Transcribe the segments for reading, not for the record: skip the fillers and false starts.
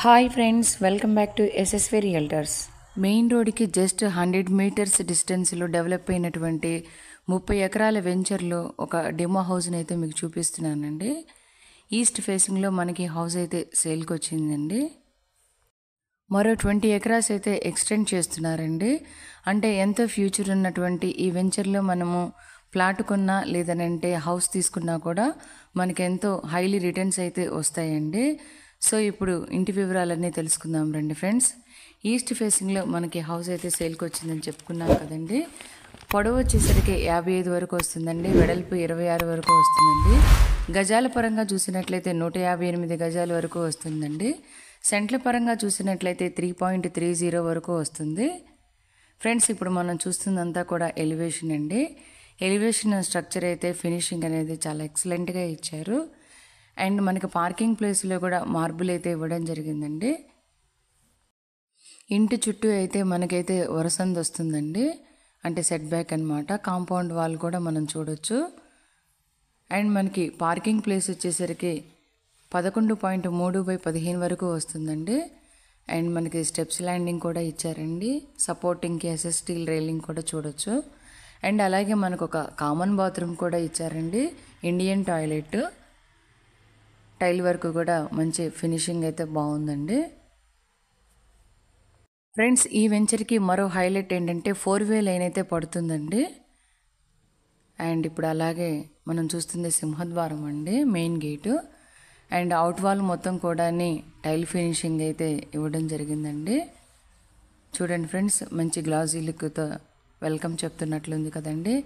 Hi friends, welcome back to SSV realtors. Main రోడ్కి just 100 metres డిస్టెన్స్లో develop అయినటువంటి 30 ఎకరాల వెంచర్లో ఒక డెమో హౌస్ని అయితే మీకు చూపిస్తున్నానండి. ఈస్ట్ ఫేసింగ్లో మనకి హౌస్ అయితే సేల్కి వచ్చిందండి. మరో 20 ఎకరాస్ అయితే ఎక్స్టెండ్ చేస్తున్నారండి. అంటే ఎంతో ఫ్యూచర్ ఉన్నటువంటి ఈ వెంచర్లో మనము ఫ్లాట్ కొన్నా లేదనంటే హౌస్ తీసుకున్నా కూడా మనకి ఎంతో హైలీ రిటర్న్స్ అయితే వస్తాయండి. సో ఇప్పుడు ఇంటి వివరాలన్నీ తెలుసుకుందాం రండి ఫ్రెండ్స్. ఈస్ట్ ఫేసింగ్లో మనకి హౌస్ అయితే సేల్కి వచ్చిందని చెప్పుకున్నాం కదండి. పొడవు వచ్చేసరికి 55 వరకు వస్తుందండి, వెడల్పు 26 వరకు వస్తుందండి. గజాల పరంగా చూసినట్లయితే 158 గజాల వరకు వస్తుందండి. సెంట్ల పరంగా చూసినట్లయితే 3.30 వరకు వస్తుంది. ఫ్రెండ్స్, ఇప్పుడు మనం చూస్తుందంతా కూడా ఎలివేషన్ అండి. ఎలివేషన్ స్ట్రక్చర్ అయితే ఫినిషింగ్ అనేది చాలా ఎక్సలెంట్గా ఇచ్చారు. అండ్ మనకి పార్కింగ్ ప్లేస్లో కూడా మార్బుల్ అయితే ఇవ్వడం జరిగిందండి. ఇంటి చుట్టూ అయితే మనకైతే వరసంది వస్తుందండి, అంటే సెట్ బ్యాక్ అనమాట. కాంపౌండ్ వాల్ కూడా మనం చూడొచ్చు. అండ్ మనకి పార్కింగ్ ప్లేస్ వచ్చేసరికి 11.3/15 వరకు వస్తుందండి. అండ్ మనకి స్టెప్స్ ల్యాండింగ్ కూడా ఇచ్చారండి. సపోర్టింగ్కి ఎస్ఎస్ స్టీల్ రైలింగ్ కూడా చూడొచ్చు. అండ్ అలాగే మనకు ఒక కామన్ బాత్రూమ్ కూడా ఇచ్చారండి. ఇండియన్ టాయిలెట్, టైల్ వర్క్ కూడా మంచి ఫినిషింగ్ అయితే బాగుందండి. ఫ్రెండ్స్, ఈ వెంచర్కి మరో హైలైట్ ఏంటంటే 4-వే లైన్ అయితే పడుతుందండి. అండ్ ఇప్పుడు అలాగే మనం చూస్తుంది సింహద్వారం అండి, main gate. And out wall మొత్తం కూడా టైల్ ఫినిషింగ్ అయితే ఇవ్వడం జరిగిందండి. చూడండి ఫ్రెండ్స్, మంచి గ్లాసీ లుక్తో వెల్కమ్ చెప్తున్నట్లుంది కదండి.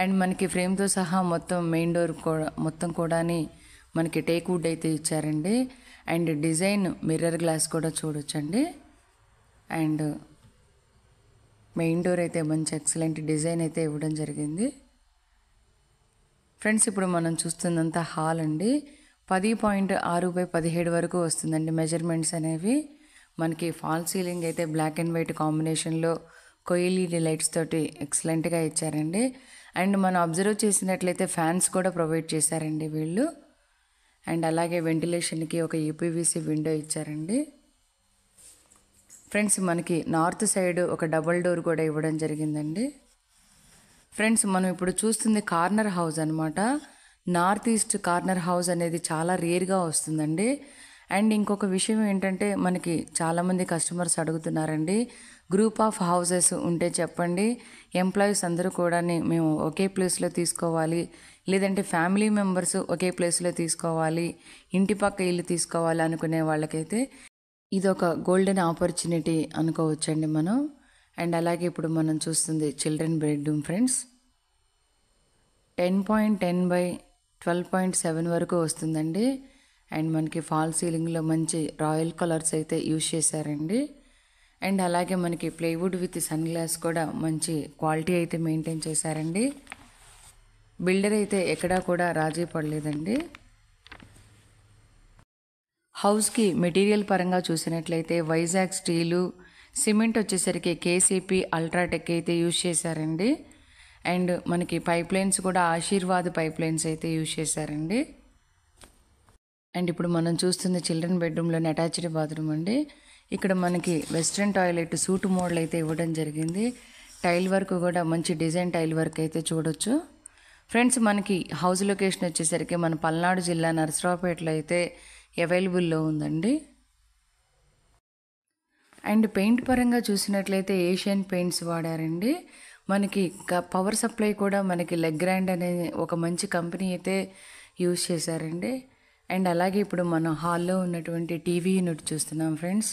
అండ్ మనకి ఫ్రేమ్తో సహా మొత్తం మెయిన్ డోర్ కూడా మొత్తం కూడా మనకి టేక్ వుడ్ అయితే ఇచ్చారండి. అండ్ డిజైన్ మిర్రర్ గ్లాస్ కూడా చూడొచ్చండి. అండ్ మెయిన్ డోర్ అయితే మంచి ఎక్సలెంట్ డిజైన్ అయితే ఇవ్వడం జరిగింది. ఫ్రెండ్స్, ఇప్పుడు మనం చూస్తున్నంత హాల్ అండి. 10.6/17 వరకు వస్తుందండి మెజర్మెంట్స్ అనేవి. మనకి ఫాల్ సీలింగ్ అయితే బ్లాక్ అండ్ వైట్ కాంబినేషన్లో కోయిలీ లైట్స్ తోటి ఎక్సలెంట్గా ఇచ్చారండి. అండ్ మనం అబ్జర్వ్ చేసినట్లయితే ఫ్యాన్స్ కూడా ప్రొవైడ్ చేశారండి వీళ్ళు. అండ్ అలాగే వెంటిలేషన్కి ఒక యూపీవీసీ విండో ఇచ్చారండి. ఫ్రెండ్స్, మనకి నార్త్ సైడ్ ఒక డబుల్ డోర్ కూడా ఇవ్వడం జరిగిందండి. ఫ్రెండ్స్, మనం ఇప్పుడు చూస్తుంది కార్నర్ హౌస్ అనమాట. నార్త్ ఈస్ట్ కార్నర్ హౌస్ అనేది చాలా రేర్గా వస్తుందండి. అండ్ ఇంకొక విషయం ఏంటంటే, మనకి చాలామంది కస్టమర్స్ అడుగుతున్నారండి, గ్రూప్ ఆఫ్ హౌసెస్ ఉంటే చెప్పండి, ఎంప్లాయీస్ అందరూ కూడా మేము ఒకే ప్లేస్లో తీసుకోవాలి, లేదంటే ఫ్యామిలీ మెంబర్స్ ఒకే ప్లేస్లో తీసుకోవాలి, ఇంటి పక్క ఇల్లు తీసుకోవాలి అనుకునే వాళ్ళకైతే ఇదొక గోల్డెన్ ఆపర్చునిటీ అనుకోవచ్చండి మనం. అండ్ అలాగే ఇప్పుడు మనం చూస్తుంది చిల్డ్రన్ బెడ్రూమ్ ఫ్రెండ్స్. 10.10/12.7 వరకు వస్తుందండి. అండ్ మనకి ఫాల్ సీలింగ్లో మంచి రాయల్ కలర్స్ అయితే యూజ్ చేశారండి. అండ్ అలాగే మనకి ప్లైవుడ్ విత్ సన్ గ్లాస్ కూడా మంచి క్వాలిటీ అయితే మెయింటైన్ చేశారండి. బిల్డర్ అయితే ఎక్కడా కూడా రాజీ పడలేదండి. హౌస్కి మెటీరియల్ పరంగా చూసినట్లయితే వైజాగ్ స్టీలు, సిమెంట్ వచ్చేసరికి కేసీపీ అల్ట్రాటెక్ అయితే యూజ్ చేశారండి. అండ్ మనకి పైప్ లైన్స్ కూడా ఆశీర్వాద్ పైప్ లైన్స్ అయితే యూజ్ చేశారండి. అండ్ ఇప్పుడు మనం చూస్తుంది చిల్డ్రన్ బెడ్రూమ్లోని అటాచ్డ్ బాత్రూమ్ అండి. ఇక్కడ మనకి వెస్ట్రన్ టాయిలెట్ సూట్ మోడల్ అయితే ఇవ్వడం జరిగింది. టైల్ వర్క్ కూడా మంచి డిజైన్ టైల్ వర్క్ అయితే చూడొచ్చు. ఫ్రెండ్స్, మనకి హౌస్ లొకేషన్ వచ్చేసరికి మన పల్నాడు జిల్లా నరసరావుపేటలో అయితే అవైలబుల్లో ఉందండి. అండ్ పెయింట్ పరంగా చూసినట్లయితే ఏషియన్ పెయింట్స్ వాడారండి. మనకి పవర్ సప్లై కూడా మనకి లెగ్రాండ్ అనే ఒక మంచి కంపెనీ అయితే యూజ్ చేశారండి. అండ్ అలాగే ఇప్పుడు మనం హాల్లో ఉన్నటువంటి టీవీ యూనిట్ చూస్తున్నాం ఫ్రెండ్స్.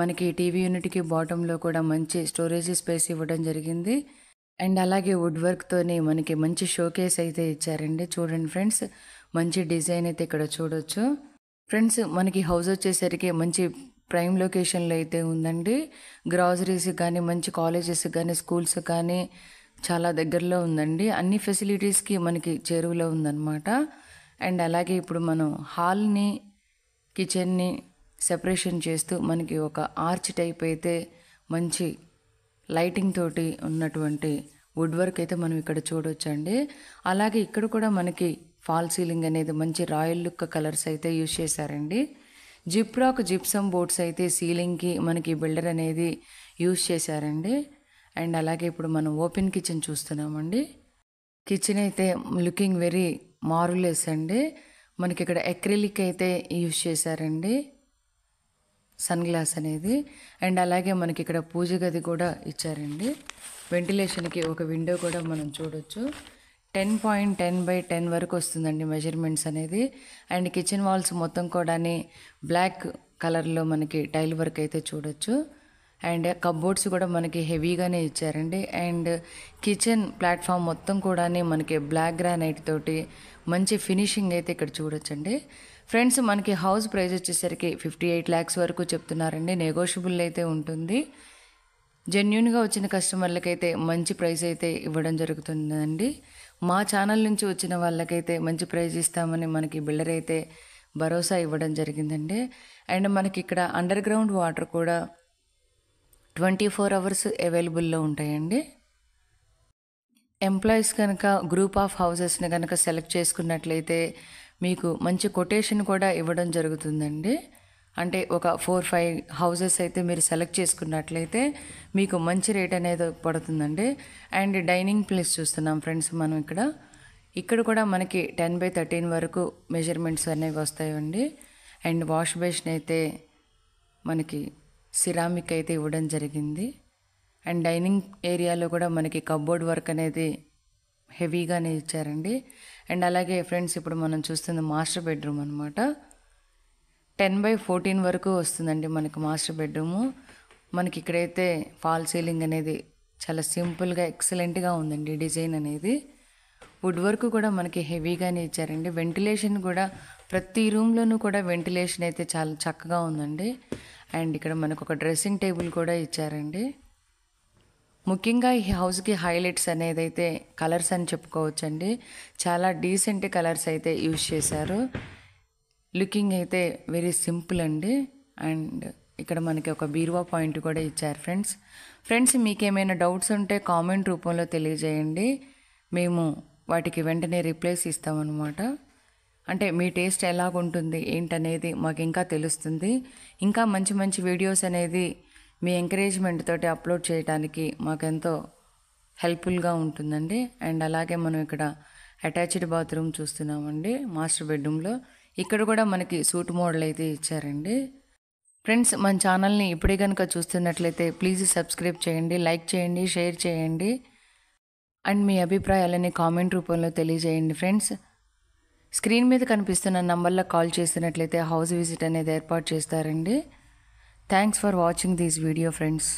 మనకి టీవీ యూనిట్కి బాటంలో కూడా మంచి స్టోరేజ్ స్పేస్ ఇవ్వడం జరిగింది. అండ్ అలాగే వుడ్ వర్క్తోనే మనకి మంచి షోకేస్ అయితే ఇచ్చారండి. చూడండి ఫ్రెండ్స్, మంచి డిజైన్ అయితే ఇక్కడ చూడొచ్చు. ఫ్రెండ్స్, మనకి హౌస్ వచ్చేసరికి మంచి ప్రైమ్ లొకేషన్లో అయితే ఉందండి. గ్రాసరీస్ కానీ, మంచి కాలేజెస్ కానీ, స్కూల్స్ కానీ చాలా దగ్గరలో ఉందండి. అన్ని ఫెసిలిటీస్కి మనకి చేరువలో ఉందన్నమాట. అండ్ అలాగే ఇప్పుడు మనం హాల్ని, కిచెన్ని సెపరేషన్ చేస్తూ మనకి ఒక ఆర్చ్ టైప్ అయితే మంచి లైటింగ్ తోటి ఉన్నటువంటి వుడ్ వర్క్ అయితే మనం ఇక్కడ చూడొచ్చండి. అలాగే ఇక్కడ కూడా మనకి ఫాల్ సీలింగ్ అనేది మంచి రాయల్ లుక్ కలర్స్ అయితే యూజ్ చేశారండి. జిప్రాక్ జిప్సమ్ బోర్డ్స్ అయితే సీలింగ్కి మనకి బిల్డర్ అనేది యూజ్ చేశారండి. అండ్ అలాగే ఇప్పుడు మనం ఓపెన్ కిచెన్ చూస్తున్నామండి. కిచెన్ అయితే లుకింగ్ వెరీ మార్వెలస్ అండి. మనకి ఇక్కడ అక్రిలిక్ అయితే యూజ్ చేశారండి, సన్ గ్లాస్ అనేది. అండ్ అలాగే మనకి ఇక్కడ పూజ గది కూడా ఇచ్చారండి. వెంటిలేషన్కి ఒక విండో కూడా మనం చూడొచ్చు. 10.10 by 10 వరకు వస్తుందండి మెజర్మెంట్స్ అనేది. అండ్ కిచెన్ వాల్స్ మొత్తం కూడా బ్లాక్ కలర్లో మనకి టైల్ వర్క్ అయితే చూడొచ్చు. అండ్ కబోర్డ్స్ కూడా మనకి హెవీగానే ఇచ్చారండి. అండ్ కిచెన్ ప్లాట్ఫామ్ మొత్తం కూడా మనకి బ్లాక్ గ్రానైట్ తోటి మంచి ఫినిషింగ్ అయితే ఇక్కడ చూడొచ్చండి. ఫ్రెండ్స్, మనకి హౌస్ ప్రైస్ వచ్చేసరికి 58 lakhs వరకు చెప్తున్నారండి. నెగోషియబుల్ అయితే ఉంటుంది. జెన్యున్గా వచ్చిన కస్టమర్లకైతే మంచి ప్రైస్ అయితే ఇవ్వడం జరుగుతుందండి. మా ఛానల్ నుంచి వచ్చిన వాళ్ళకైతే మంచి ప్రైస్ ఇస్తామని మనకి బిల్డర్ అయితే భరోసా ఇవ్వడం జరిగిందండి. అండ్ మనకి ఇక్కడ అండర్ గ్రౌండ్ వాటర్ కూడా 24 hours అవైలబుల్లో ఉంటాయండి. ఎంప్లాయీస్ కనుక గ్రూప్ ఆఫ్ హౌసెస్ని కనుక సెలెక్ట్ చేసుకున్నట్లయితే మీకు మంచి కొటేషన్ కూడా ఇవ్వడం జరుగుతుందండి. అంటే ఒక 4-5 హౌసెస్ అయితే మీరు సెలెక్ట్ చేసుకున్నట్లయితే మీకు మంచి రేట్ అనేది పడుతుందండి. అండ్ డైనింగ్ ప్లేస్ చూస్తున్నాం ఫ్రెండ్స్ మనం ఇక్కడ కూడా మనకి 10 by 13 వరకు మెజర్మెంట్స్ అనేవి వస్తాయండి. అండ్ వాష్ బేసిన్ అయితే మనకి సిరామిక్ అయితే ఇవ్వడం జరిగింది. అండ్ డైనింగ్ ఏరియాలో కూడా మనకి కబోర్డ్ వర్క్ అనేది హెవీగానే ఇచ్చారండి. అండ్ అలాగే ఫ్రెండ్స్, ఇప్పుడు మనం చూస్తున్న మాస్టర్ బెడ్రూమ్ అనమాట. 10 by 14 వరకు వస్తుందండి మనకి మాస్టర్ బెడ్రూము. మనకి ఇక్కడైతే ఫాల్ సీలింగ్ అనేది చాలా సింపుల్గా ఎక్సలెంట్గా ఉందండి. డిజైన్ అనేది వుడ్ వర్క్ కూడా మనకి హెవీగానే ఇచ్చారండి. వెంటిలేషన్ కూడా ప్రతి రూమ్లోనూ కూడా వెంటిలేషన్ అయితే చాలా చక్కగా ఉందండి. అండ్ ఇక్కడ మనకు ఒక డ్రెస్సింగ్ టేబుల్ కూడా ఇచ్చారండి. ముఖ్యంగా ఈ హౌస్కి హైలైట్స్ అనేది అయితే కలర్స్ అని చెప్పుకోవచ్చండి. చాలా డీసెంట్ కలర్స్ అయితే యూజ్ చేశారు. లుకింగ్ అయితే వెరీ సింపుల్ అండి. అండ్ ఇక్కడ మనకి ఒక బీరువా పాయింట్ కూడా ఇచ్చారు ఫ్రెండ్స్, మీకు ఏమైనా డౌట్స్ ఉంటే కామెంట్ రూపంలో తెలియజేయండి. మేము వాటికి వెంటనే రిప్లైస్ ఇస్తామన్నమాట. అంటే మీ టేస్ట్ ఎలాగుంటుంది ఏంటనేది మాకు ఇంకా తెలుస్తుంది. ఇంకా మంచి మంచి వీడియోస్ అనేది మీ ఎంకరేజ్మెంట్ తోటి అప్లోడ్ చేయడానికి మాకెంతో హెల్ప్ఫుల్గా ఉంటుందండి. అండ్ అలాగే మనం ఇక్కడ అటాచ్డ్ బాత్రూమ్ చూస్తున్నామండి మాస్టర్ బెడ్రూమ్లో. ఇక్కడ కూడా మనకి సూట్ మోడల్ అయితే ఇచ్చారండి. ఫ్రెండ్స్, మన ఛానల్ని ఇప్పుడే కనుక చూస్తున్నట్లయితే ప్లీజ్ సబ్స్క్రైబ్ చేయండి, లైక్ చేయండి, షేర్ చేయండి. అండ్ మీ అభిప్రాయాలని కామెంట్ రూపంలో తెలియజేయండి ఫ్రెండ్స్. స్క్రీన్ మీద కనిపిస్తున్న నంబర్లో కాల్ చేసినట్లయితే హౌస్ విజిట్ అనేది ఏర్పాటు చేస్తారండి. Thanks for watching this video friends.